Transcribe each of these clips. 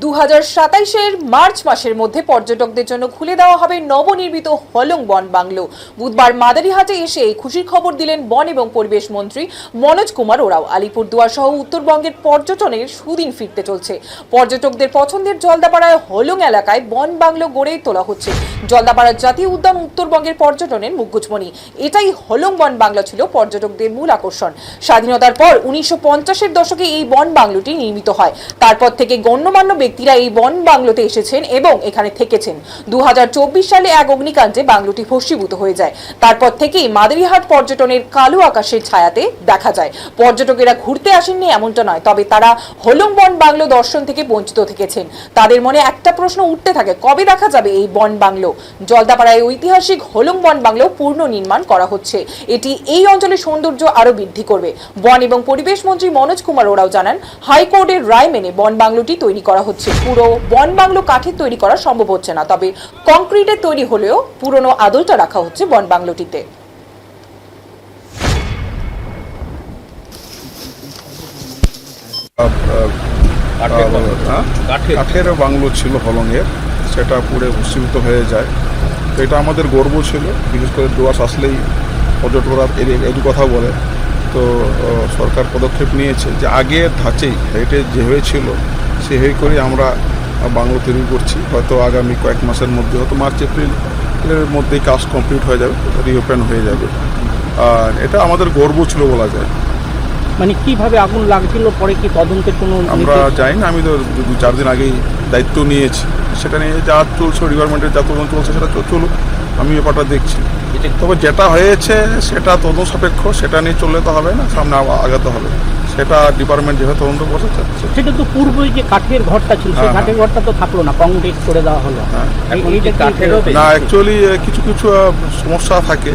2027 March মাসের মধ্যে পর্যটকদের জন্য খুলে দেওয়া হবে নবনির্মিত হলং বন বাংলো। বুধবার মাদারিহাটে এসে এই খুশির খবর দিলেন বন এবং পরিবেশ মন্ত্রী মনোজ কুমার ওরাও। আলিপুরদুয়ার সহ উত্তরবঙ্গের পর্যটনের সুদিন ফিরতে চলছে। পর্যটকদের পছন্দের জলদাপাড়ায় হলং এলাকায় বন বাংলো গড়ে তোলা হচ্ছে। জলদাপাড়া জাতীয় উদ্যান উত্তরবঙ্গের পর্যটনের মুখগুজমনি। এটাই হলং বন বাংলো ছিল পর্যটকদের মূল আকর্ষণ। স্বাধীনতার পর 1950-এর দশকে এই বন বাংলোটি নির্মিত হয়। তারপর থেকে গণ্যমান্য ব্যক্তিরা এই বন বাংলোতে এসেছেন এবং এখানে থেকেছেন। 2024 সালে এক অগ্নিকাণ্ডে বাংলোটি ভস্মীভূত হয়ে যায়। তারপর থেকেই মাদারিহাট পর্যটনের কালো আকাশের ছায়াতে দেখা যায়। পর্যটকেরা ঘুরতে আসেননি এমনটা নয়, তবে তারা হলং বন বাংলো দর্শন থেকে বঞ্চিত থেকেছেন। তাদের মনে একটা প্রশ্ন উঠতে থাকে, কবে দেখা যাবে এই বন বাংলো? জলদাপাড়ায় ঐতিহাসিক হলং বন বাংলো পুনর্নির্মাণ করা হচ্ছে। এটি এই অঞ্চলের সৌন্দর্য আরো বৃদ্ধি করবে। বন এবং পরিবেশ মন্ত্রী মনোজ কুমার ওরাও জানান, হাইকোর্টের রায় মেনে বন বাংলোটি তৈরি করা হচ্ছে। পুরো বন বাংলো কাঠের তৈরি করা সম্ভব হচ্ছে না, তবে কংক্রিটের তৈরি হলেও পুরনো আদলটা রাখা হচ্ছে বন বাংলোটিতে। কাঠের বাংলো ছিল হলংয়ের, সেটা পুরো ভস্মীভূত হয়ে যায়। তো এটা আমাদের গর্ব ছিল, বিশেষ করে ডুয়ার্স আসলেই পর্যটকরা এই কথা বলে। তো সরকার পদক্ষেপ নিয়েছে যে আগের ধাঁচেই হেরিটেজ যে হয়েছিল সে হয়ে করে আমরা বাংলো তৈরি করছি। হয়তো আগামী কয়েক মাসের মধ্যে, হয়তো মার্চ এপ্রিলের মধ্যেই কাজ কমপ্লিট হয়ে যাবে, রিওপেন হয়ে যাবে। আর এটা আমাদের গর্ব ছিল বলা যায়। মানে কিভাবে আগুন লাগছিল, পরে কি তদন্তের কোনো আমরা জানি না, আমি তো 2-4 দিন আগেই দায়িত্ব নিয়েছি। সেটা নিয়ে যা চলছে, ডিপার্টমেন্টের যা তদন্ত চলছে সেটা চলুক, আমি ব্যাপারটা দেখছি। তবে যেটা হয়েছে সেটা তদন্ত সাপেক্ষ, সেটা নিয়ে চললে তো হবে না, সামনে আগাতে হবে। সেটা ডিপার্টমেন্ট যেভাবে তদন্ত করছে সেটা তো পূর্বে যে কাঠের ঘরটা ছিল, সেই কাঠের ঘরটা তো থাকলো না, কংক্রিট করে দেওয়া হলো। না, অ্যাকচুয়ালি কিছু কিছু সমস্যা থাকে,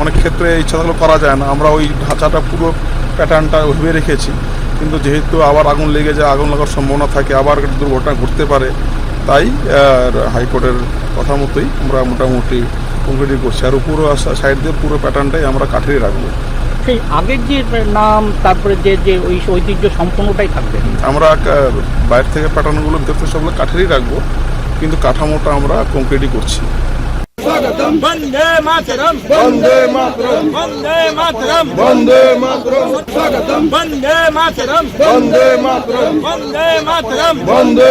অনেক ক্ষেত্রে ইচ্ছা থাকলেও করা যায় না। আমরা ওই ঢাঁচাটা পুরো প্যাটার্নটা ভেবে রেখেছি, কিন্তু যেহেতু আবার আগুন লেগে যায়, আগুন লাগার সম্ভাবনা থাকে, আবার দুর্ঘটনা ঘটতে পারে, তাই হাইকোর্টের কথা মতোই আমরা মোটামুটি কমপ্লিট করছি। আর পুরো সাইড দিয়ে পুরো প্যাটার্নটাই আমরা কাঠেরই রাখবো। সেই আগের যে নাম, তারপরে যে ওই ঐতিহ্য সম্পূর্ণটাই থাকবে। আমরা বাইরে থেকে প্যাটার্নগুলো ভিতর থেকে সবগুলো কাঠেরই রাখবো, কিন্তু কাঠামোটা আমরা কমপ্লিটই করছি। বন্দে মাতরম, বন্দে মাতরম, বন্দে মাতরম, বন্দে মাতরম, স্বাগতম। বন্দে মাতরম, বন্দে মাতরম, বন্দে মাতরম, বন্দে